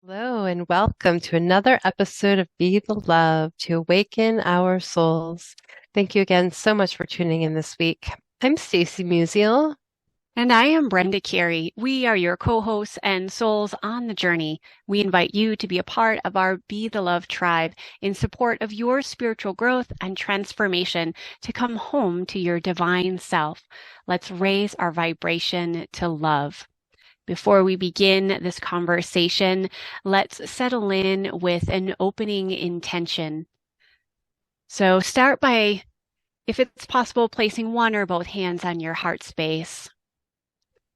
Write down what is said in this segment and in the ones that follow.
Hello, and welcome to another episode of Be the Love to Awaken Our Souls. Thank you again so much for tuning in this week. I'm Stacy Musial. And I am Brenda Carey. We are your co-hosts and souls on the journey. We invite you to be a part of our Be the Love tribe in support of your spiritual growth and transformation to come home to your divine self. Let's raise our vibration to love. Before we begin this conversation, let's settle in with an opening intention. So start by, if it's possible, placing one or both hands on your heart space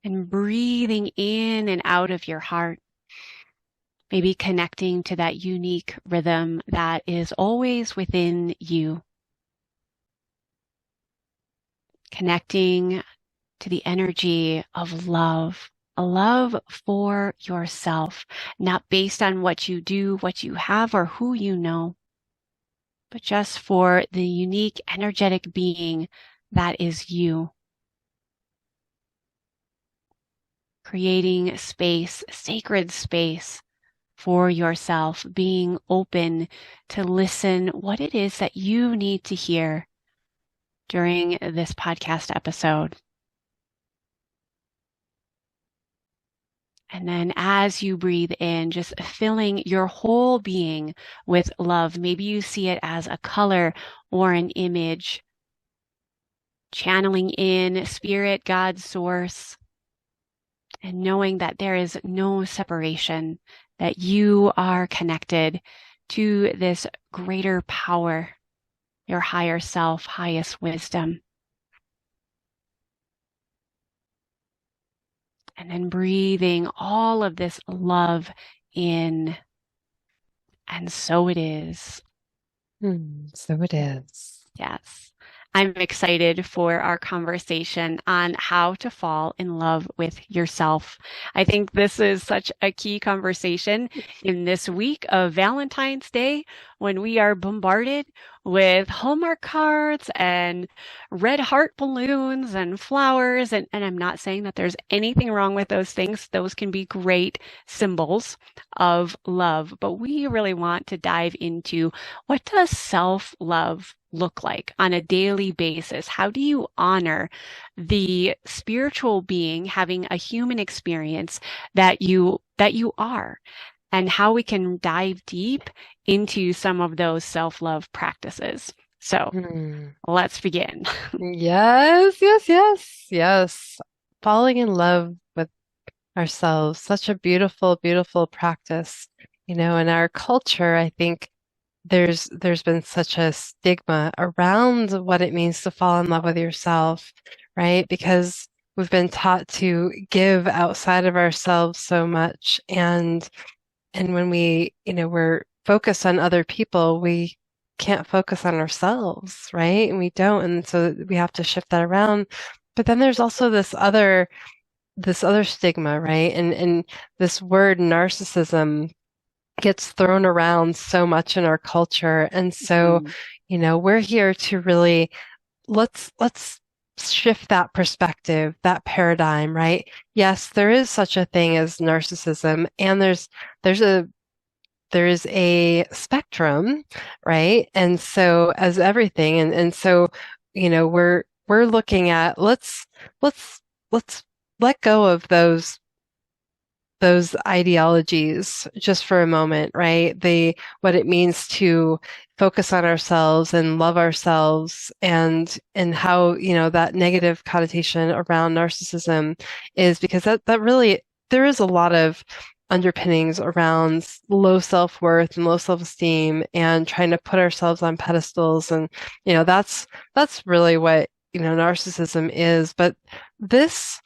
and breathing in and out of your heart. Maybe connecting to that unique rhythm that is always within you. Connecting to the energy of love, a love for yourself, not based on what you do, what you have, or who you know, but just for the unique energetic being that is you. Creating space, sacred space for yourself, being open to listen what it is that you need to hear during this podcast episode. And then as you breathe in, just filling your whole being with love. Maybe you see it as a color or an image. Channeling in spirit, God, source, and knowing that there is no separation, that you are connected to this greater power, your higher self, highest wisdom. And then breathing all of this love in. And so it is. So it is. Yes. I'm excited for our conversation on how to fall in love with yourself. I think this is such a key conversation in this week of Valentine's Day when we are bombarded with Hallmark cards and red heart balloons and flowers. And I'm not saying that there's anything wrong with those things. Those can be great symbols of love, but we really want to dive into what does self-love look like on a daily basis? How do you honor the spiritual being having a human experience that you are? And how we can dive deep into some of those self-love practices. So Hmm. let's begin. Yes, yes, yes, yes. Falling in love with ourselves, such a beautiful, beautiful practice. In our culture, I think there's been such a stigma around what it means to fall in love with yourself, right? Because we've been taught to give outside of ourselves so much, and when we're focused on other people, we can't focus on ourselves, right? And we don't, and so we have to shift that around. But then there's also this other stigma, right? And this word narcissism gets thrown around so much in our culture. And so, Mm, we're here to really let's shift that perspective, that paradigm, right? Yes, there is such a thing as narcissism, and there's a there is a spectrum, right? And so as everything, and so, we're looking at let's let's let go of those ideologies just for a moment, right? What it means to focus on ourselves and love ourselves, and how, that negative connotation around narcissism is, because that really, there is a lot of underpinnings around low self-worth and low self-esteem and trying to put ourselves on pedestals, and that's really what narcissism is. But this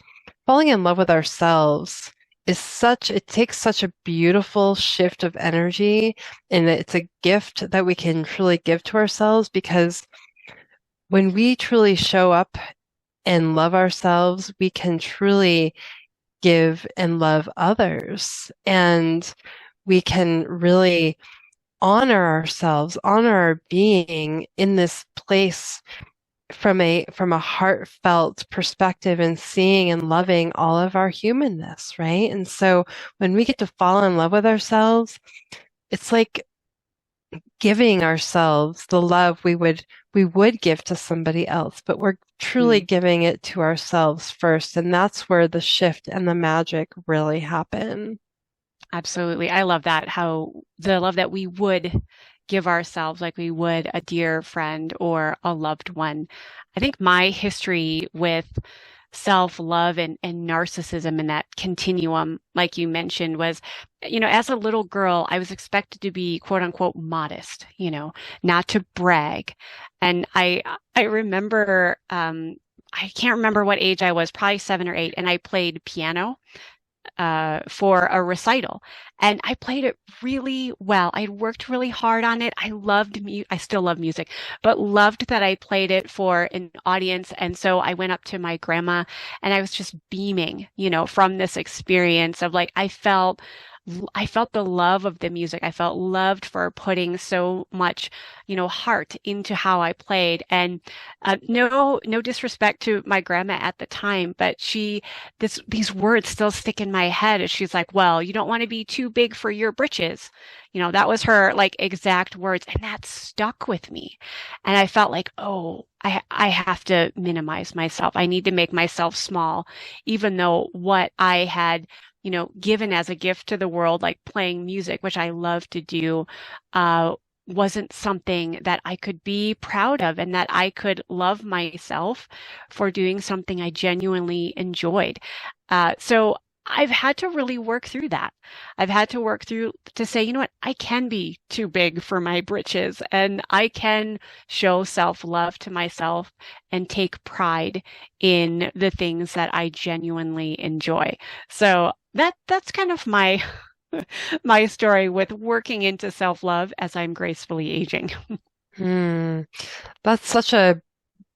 falling in love with ourselves it takes such a beautiful shift of energy, and it's a gift that we can truly give to ourselves, because when we truly show up and love ourselves, we can truly give and love others, and we can really honor ourselves, honor our being in this place from a heartfelt perspective and seeing and loving all of our humanness, right? And so when we get to fall in love with ourselves, it's like giving ourselves the love we would give to somebody else, but we're truly Mm, giving it to ourselves first, and that's where the shift and the magic really happen. absolutely. I love that, how the love that we would give ourselves like we would a dear friend or a loved one. I think my history with self-love and narcissism in that continuum, like you mentioned, was, as a little girl, I was expected to be quote unquote modest, not to brag. And I remember, I can't remember what age I was, probably 7 or 8, and I played piano for a recital. And I played it really well. I worked really hard on it. I loved I still love music, but loved that I played it for an audience. And so I went up to my grandma and I was just beaming, from this experience of like, I felt the love of the music. I felt loved for putting so much, heart into how I played. And no disrespect to my grandma at the time, but these words still stick in my head. As she's like, "Well, you don't want to be too big for your britches." That was her like exact words, and that stuck with me. And I felt like, oh, I have to minimize myself. I need to make myself small, even though what I had given as a gift to the world, like playing music, which I love to do, uh, wasn't something that I could be proud of and that I could love myself for doing something I genuinely enjoyed. So I've had to really work through that. I've had to work through to say, you know what, I can be too big for my britches and I can show self-love to myself and take pride in the things that I genuinely enjoy. So that's kind of my my story with working into self-love as I'm gracefully aging. Hmm. That's such a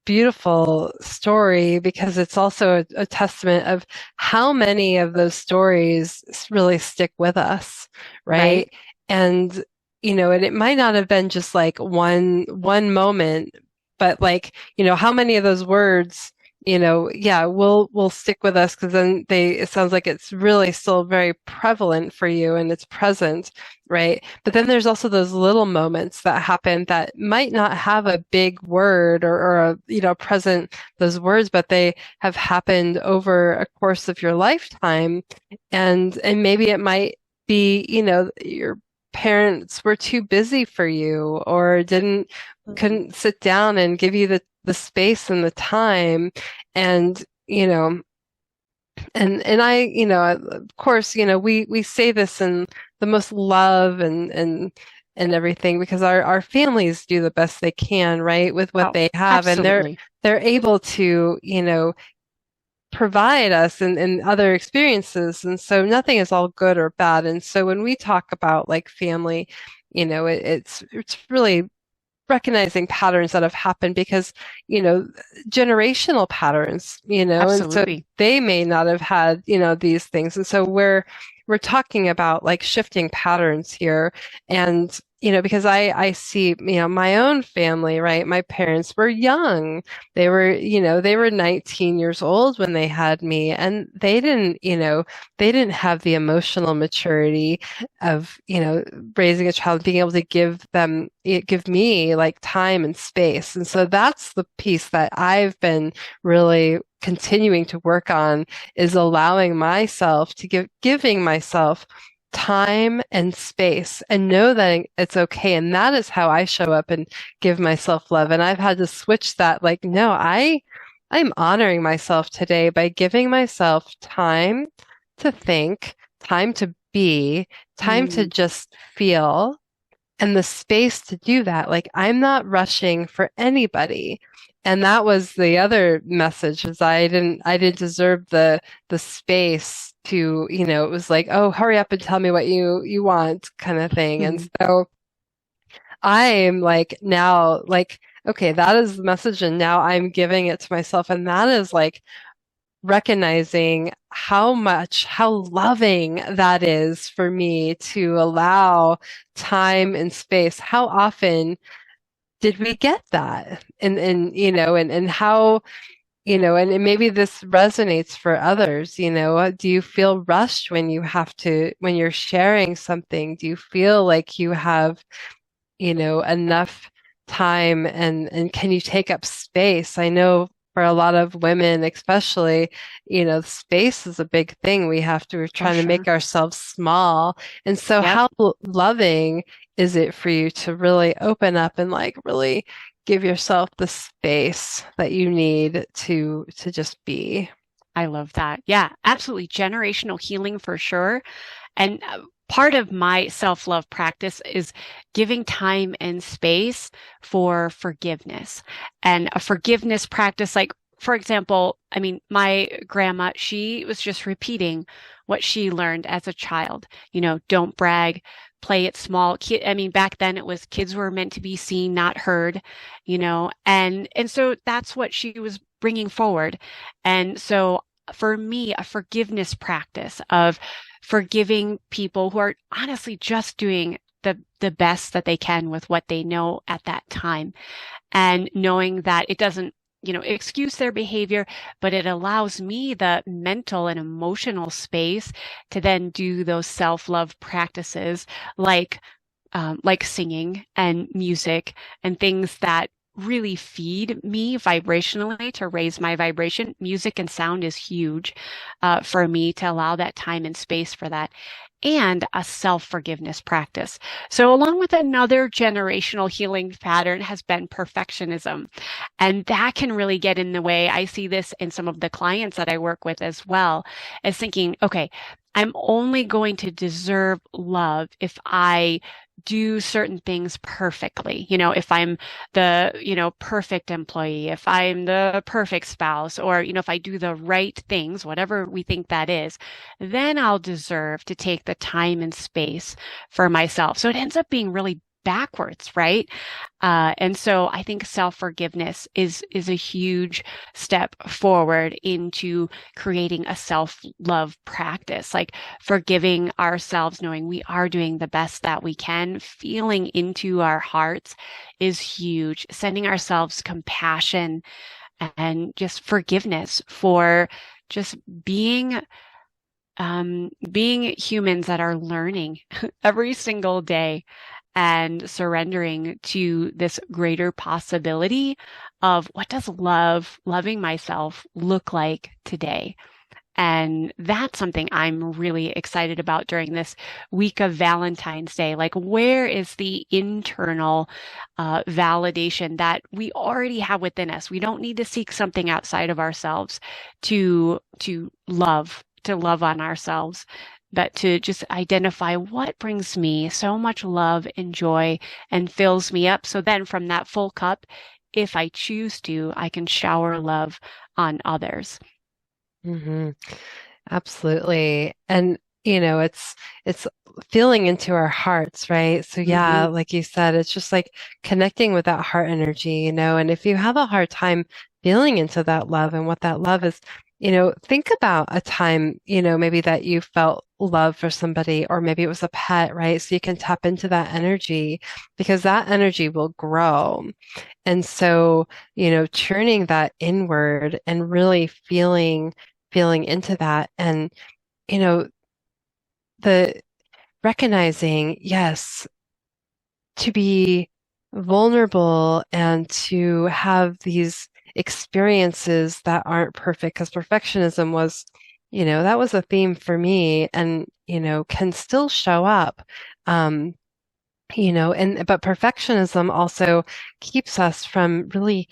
beautiful story because it's also a testament of how many of those stories really stick with us, Right? right? And and it might not have been just like one moment, but like, how many of those words, yeah, will stick with us because then it sounds like it's really still very prevalent for you and it's present, right? But then there's also those little moments that happen that might not have a big word or a, present those words, but they have happened over a course of your lifetime. And maybe it might be, your parents were too busy for you or Mhm. couldn't sit down and give you the space and the time. And, and I, of course, we say this in the most love and everything because our families do the best they can, right, with what Oh, they have, and absolutely. they're able to, provide us in other experiences. And so nothing is all good or bad. And so when we talk about like family, it's really recognizing patterns that have happened because, generational patterns, and so Absolutely. they may not have had, these things. And so we're talking about like shifting patterns here. And, because I see, my own family, right? My parents were young. They were 19 years old when they had me, and they didn't have the emotional maturity of, raising a child, being able to give me like time and space. And so that's the piece that I've been really continuing to work on is allowing myself to giving myself time and space and know that it's okay. And that is how I show up and give myself love. And I've had to switch that, like, no, I'm honoring myself today by giving myself time to think, time to be, time to Mm, just feel, and the space to do that. Like, I'm not rushing for anybody. And that was the other message is I didn't deserve the space to, it was like, oh, hurry up and tell me what you want kind of thing. And mhm. so I'm like now like, okay, that is the message and now I'm giving it to myself. And that is like recognizing how loving that is for me to allow time and space. How often did we get that? And how, and maybe this resonates for others, do you feel rushed when when you're sharing something? Do you feel like you have, enough time and can you take up space? I know for a lot of women, especially, space is a big thing. We're For trying to make sure. ourselves small. And so Yep. how loving is it for you to really open up and like really give yourself the space that you need to just be? I love that. Yeah, absolutely. Generational healing for sure. And part of my self-love practice is giving time and space for forgiveness. And a forgiveness practice, like, for example, I mean, my grandma, she was just repeating what she learned as a child. Don't brag, play it small. I mean, back then it was kids were meant to be seen, not heard, and so that's what she was bringing forward. And so for me, a forgiveness practice of forgiving people who are honestly just doing the best that they can with what they know at that time, and knowing that it doesn't excuse their behavior, but it allows me the mental and emotional space to then do those self-love practices like singing and music and things that really feed me vibrationally to raise my vibration. Music and sound is huge for me to allow that time and space for that. And a self-forgiveness practice. So along with another generational healing pattern has been perfectionism. And that can really get in the way. I see this in some of the clients that I work with as well, as thinking, okay, I'm only going to deserve love if I do certain things perfectly. If I'm the, perfect employee, if I'm the perfect spouse, or, if I do the right things, whatever we think that is, then I'll deserve to take the time and space for myself. So it ends up being really backwards, right? And so I think self-forgiveness is a huge step forward into creating a self-love practice, like forgiving ourselves, knowing we are doing the best that we can, feeling into our hearts is huge. Sending ourselves compassion and just forgiveness for just being humans that are learning every single day and surrendering to this greater possibility of what does loving myself look like today. And that's something I'm really excited about during this week of Valentine's Day. Like, where is the internal validation that we already have within us? We don't need to seek something outside of ourselves to love on ourselves, but to just identify what brings me so much love and joy and fills me up. So then from that full cup, if I choose to, I can shower love on others. Hmm. Absolutely. And it's feeling into our hearts, right? So yeah, Hmm. like you said, it's just like connecting with that heart energy, and if you have a hard time feeling into that love and what that love is, think about a time, maybe that you felt love for somebody, or maybe it was a pet, right? So you can tap into that energy because that energy will grow. And so, turning that inward and really feeling into that, and you know the recognizing, yes, to be vulnerable and to have these experiences that aren't perfect, because perfectionism was, that was a theme for me, and can still show up. um and but perfectionism also keeps us from really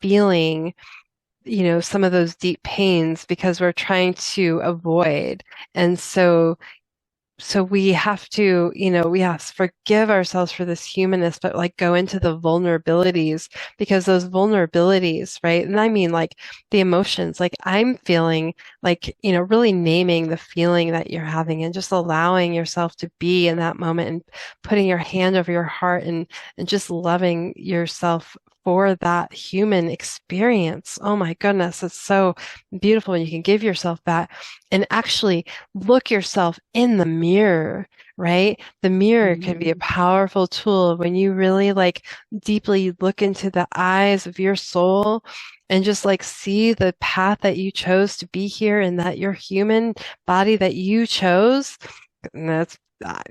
feeling, some of those deep pains because we're trying to avoid. And so we have to, we have to forgive ourselves for this humanness, but like go into the vulnerabilities, because those vulnerabilities, right? And I mean like the emotions, like I'm feeling like, really naming the feeling that you're having and just allowing yourself to be in that moment and putting your hand over your heart and just loving yourself for that human experience. Oh my goodness, it's so beautiful when you can give yourself that and actually look yourself in the mirror, right? The mirror can be a powerful tool when you really like deeply look into the eyes of your soul and just like see the path that you chose to be here and that your human body that you chose. And that's, I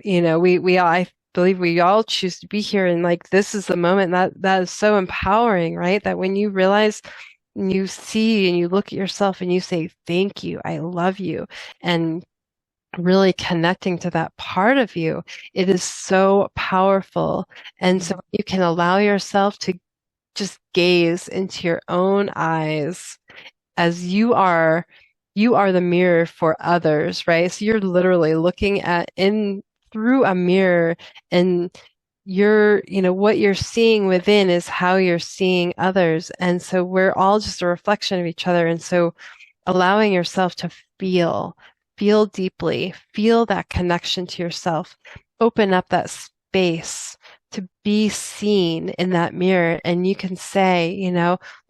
believe we all choose to be here. And like, this is the moment that is so empowering, right? That when you realize and you see and you look at yourself and you say, thank you, I love you. And really connecting to that part of you, it is so powerful. And so you can allow yourself to just gaze into your own eyes as you are the mirror for others, right? So you're literally looking at in through a mirror and what you're seeing within is how you're seeing others. And so we're all just a reflection of each other. And so allowing yourself to feel deeply, feel that connection to yourself, open up that space to be seen in that mirror. And you can say,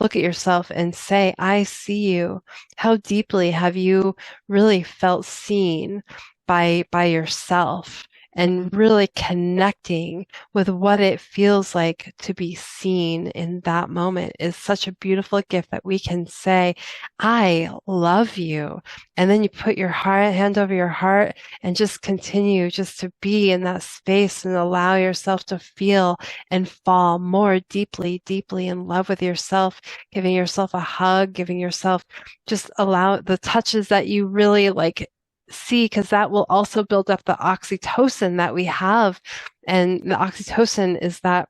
look at yourself and say, I see you. How deeply have you really felt seen by yourself? And really connecting with what it feels like to be seen in that moment is such a beautiful gift that we can say, I love you. And then you put your hand over your heart and just continue just to be in that space and allow yourself to feel and fall more deeply, deeply in love with yourself, giving yourself a hug, giving yourself just allow the touches that you really like see, because that will also build up the oxytocin that we have. And the oxytocin is that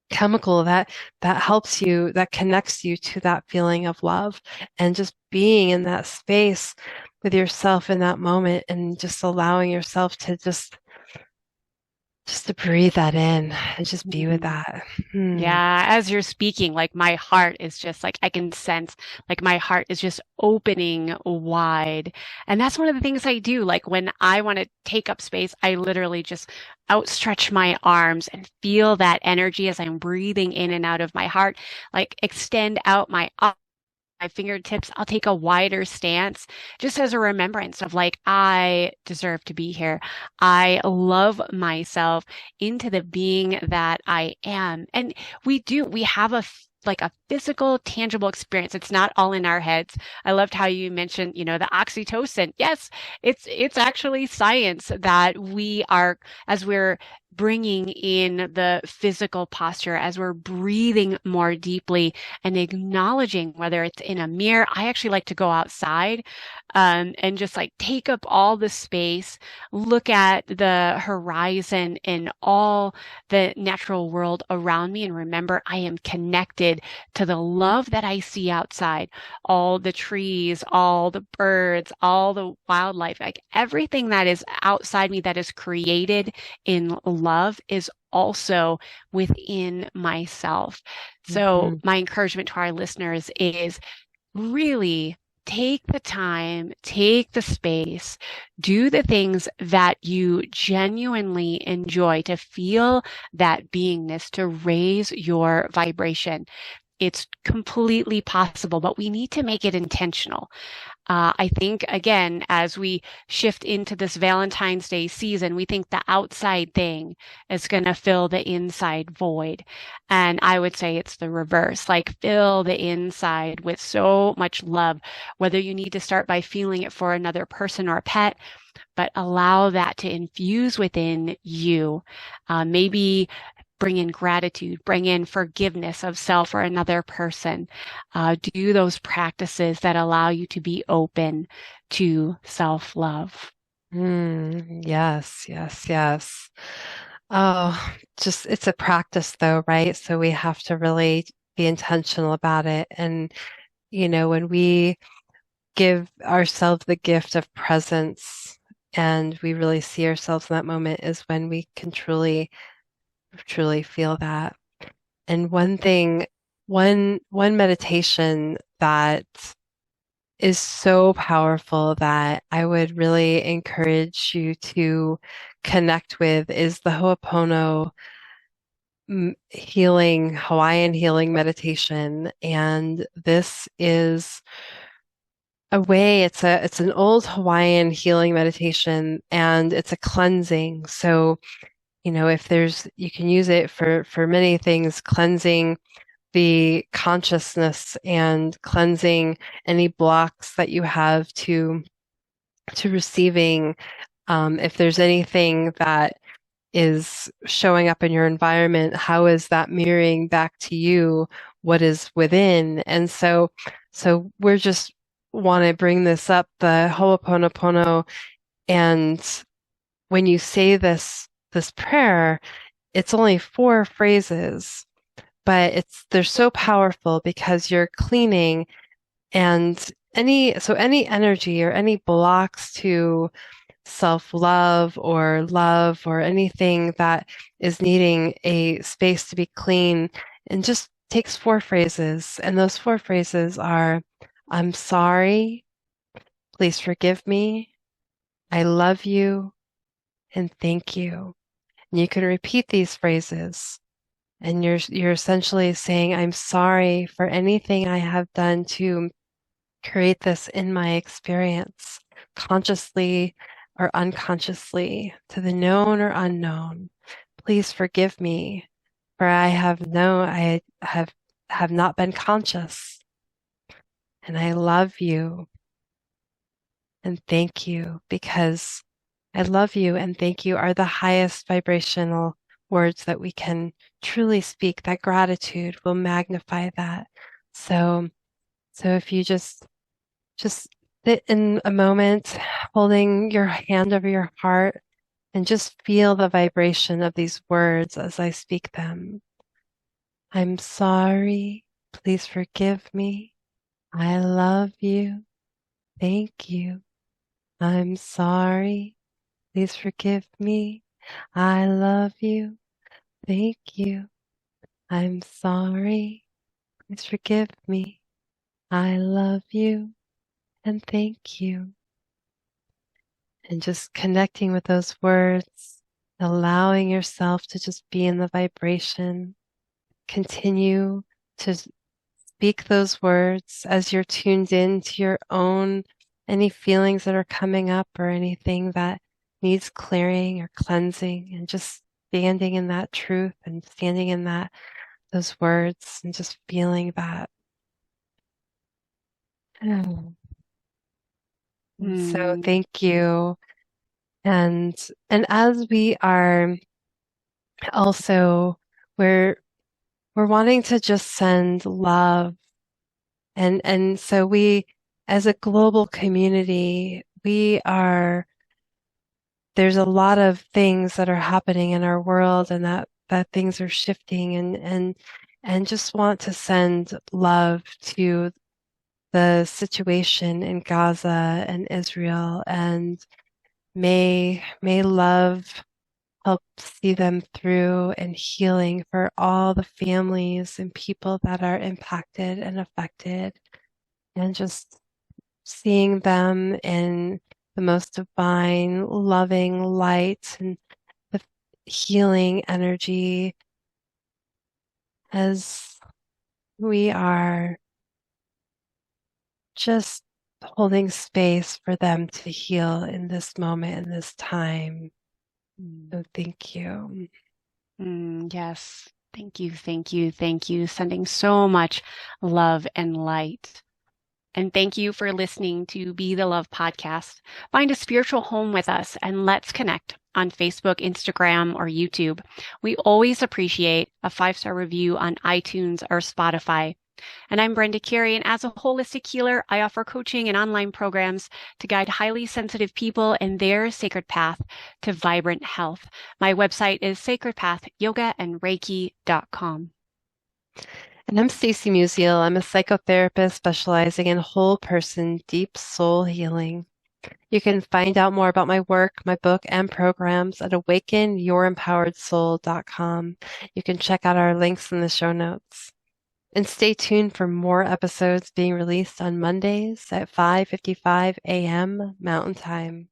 chemical that helps you, that connects you to that feeling of love and just being in that space with yourself in that moment and just allowing yourself to just to breathe that in and just be with that. Yeah, as you're speaking, like my heart is just like I can sense like my heart is just opening wide. And that's one of the things I do. Like when I want to take up space, I literally just outstretch my arms and feel that energy as I'm breathing in and out of my heart, like extend out my fingertips. I'll take a wider stance just as a remembrance of like, I deserve to be here. I love myself into the being that I am. And we have like a physical, tangible experience. It's not all in our heads. I loved how you mentioned, the oxytocin. Yes, it's actually science that we are, as we're bringing in the physical posture, as we're breathing more deeply and acknowledging whether it's in a mirror. I actually like to go outside and just like take up all the space, look at the horizon and all the natural world around me, and remember I am connected to the love that I see outside, all the trees, all the birds, all the wildlife, like everything that is outside me that is created in love is also within myself. So my encouragement to our listeners is really take the time, take the space, do the things that you genuinely enjoy to feel that beingness, to raise your vibration. It's completely possible, but we need to make it intentional. I think, again, as we shift into this Valentine's Day season, we think the outside thing is going to fill the inside void. And I would say it's the reverse, like fill the inside with so much love, whether you need to start by feeling it for another person or a pet, but allow that to infuse within you. Maybe bring in gratitude, bring in forgiveness of self or another person. Do those practices that allow you to be open to self-love. Yes, yes, yes. Oh, just it's a practice though, right? So we have to really be intentional about it. And, when we give ourselves the gift of presence and we really see ourselves in that moment is when we can truly, truly feel that. And one meditation that is so powerful that I would really encourage you to connect with is the Ho'oponopono healing, Hawaiian healing meditation. And this is a way, it's an old Hawaiian healing meditation, and it's a cleansing. So, if you can use it for many things, cleansing the consciousness and cleansing any blocks that you have to receiving. If there's anything that is showing up in your environment, how is that mirroring back to you what is within? And so we're just want to bring this up, the Ho'oponopono, and when you say this prayer, it's only 4 phrases, but they're so powerful because you're cleaning, and any energy or any blocks to self-love or anything that is needing a space to be clean, and just takes 4 phrases. And those 4 phrases are, I'm sorry, please forgive me, I love you, and thank you. And you can repeat these phrases, and you're essentially saying, I'm sorry for anything I have done to create this in my experience, consciously or unconsciously, to the known or unknown. Please forgive me, for I have not been conscious. And I love you and thank you, because I love you and thank you are the highest vibrational words that we can truly speak. That gratitude will magnify that. So if you just sit in a moment, holding your hand over your heart, and just feel the vibration of these words as I speak them. I'm sorry. Please forgive me. I love you. Thank you. I'm sorry. Please forgive me. I love you. Thank you. I'm sorry. Please forgive me. I love you. And thank you. And just connecting with those words, allowing yourself to just be in the vibration. Continue to speak those words as you're tuned in to your own, any feelings that are coming up or anything that needs clearing or cleansing, and just standing in that truth and standing in those words and just feeling that. So thank you. And as we are also, we're wanting to just send love. And so we, as a global community, there's a lot of things that are happening in our world, and that things are shifting, and just want to send love to the situation in Gaza and Israel, and may love help see them through, and healing for all the families and people that are impacted and affected, and just seeing them in the most divine, loving light and the healing energy, as we are just holding space for them to heal in this moment, in this time. So thank you. Yes. Thank you. Thank you. Thank you. Sending so much love and light. And thank you for listening to Be the Love podcast. Find a spiritual home with us, and let's connect on Facebook, Instagram, or YouTube. We always appreciate a 5-star review on iTunes or Spotify. And I'm Brenda Carey, and as a holistic healer, I offer coaching and online programs to guide highly sensitive people in their sacred path to vibrant health. My website is sacredpathyogaandreiki.com. And I'm Stacy Musial. I'm a psychotherapist specializing in whole person, deep soul healing. You can find out more about my work, my book, and programs at awakenyouремpoweredsoul.com. You can check out our links in the show notes. And stay tuned for more episodes being released on Mondays at 5:55 a.m. Mountain Time.